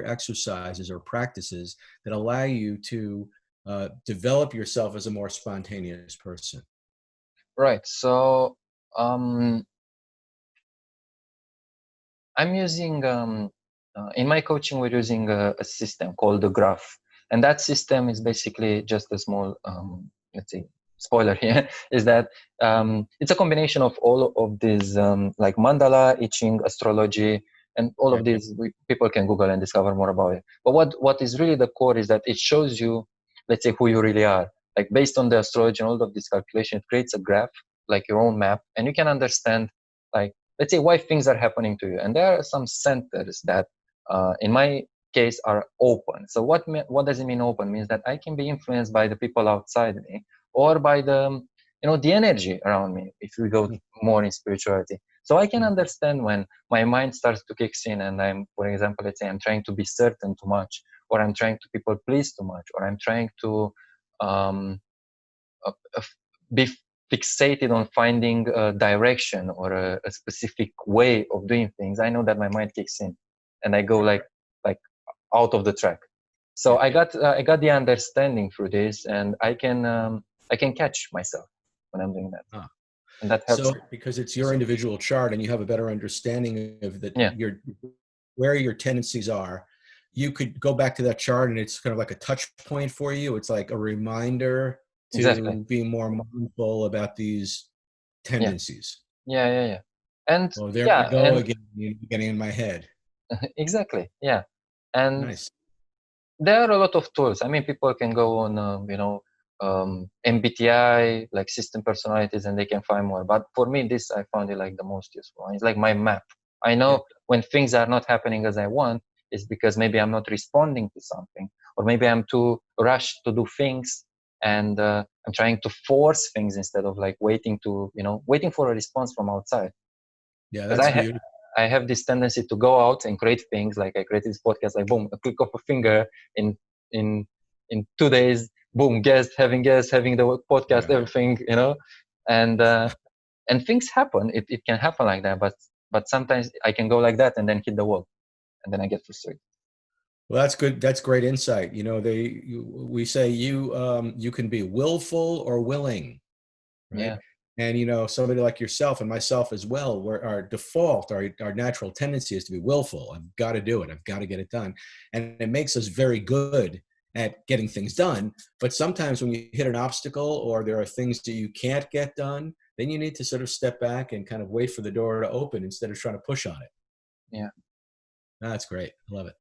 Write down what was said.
exercises or practices that allow you to develop yourself as a more spontaneous person? Right. So I'm using in my coaching, we're using a system called the graph, and that system is basically just a small, let's say, spoiler here is that it's a combination of all of these like mandala, I Ching, astrology, and all of these. People can Google and discover more about it. But what is really the core is that it shows you, let's say, who you really are. Like based on the astrology and all of this calculation, it creates a graph, like your own map, and you can understand, like, let's say, why things are happening to you. And there are some centers that in my case are open. So what does it mean open? It means that I can be influenced by the people outside me, or by the the energy around me, if we go more in spirituality. So I can understand when my mind starts to kick in, and I'm, for example, let's say I'm trying to be certain too much, or I'm trying to people please too much, or I'm trying to be fixated on finding a direction or a specific way of doing things. I know that my mind kicks in and I go like out of the track. So I got the understanding through this, and I can catch myself when I'm doing that. And that helps. So because it's your individual chart and you have a better understanding of that, where your tendencies are, you could go back to that chart and it's kind of like a touch point for you. It's like a reminder to be more mindful about these tendencies. Yeah. And there we go again, getting in my head. Exactly. Yeah. And nice. There are a lot of tools. I mean, people can go on, MBTI, like system personalities, and they can find more. But for me, this I found it like the most useful. It's like my map. I know when things are not happening as I want, it's because maybe I'm not responding to something, or maybe I'm too rushed to do things, and I'm trying to force things instead of like waiting for a response from outside. Yeah, that's beautiful. I have this tendency to go out and create things. Like I created this podcast, like boom, a click of a finger in 2 days, boom, having the podcast, everything, and things happen. It can happen like that, but sometimes I can go like that and then hit the wall, and then I get frustrated. Well, that's good. That's great insight. We say you can be willful or willing, right? Yeah. And, somebody like yourself and myself as well, where our default, our natural tendency is to be willful. I've got to do it. I've got to get it done. And it makes us very good at getting things done. But sometimes when you hit an obstacle or there are things that you can't get done, then you need to sort of step back and kind of wait for the door to open instead of trying to push on it. Yeah. That's great. I love it.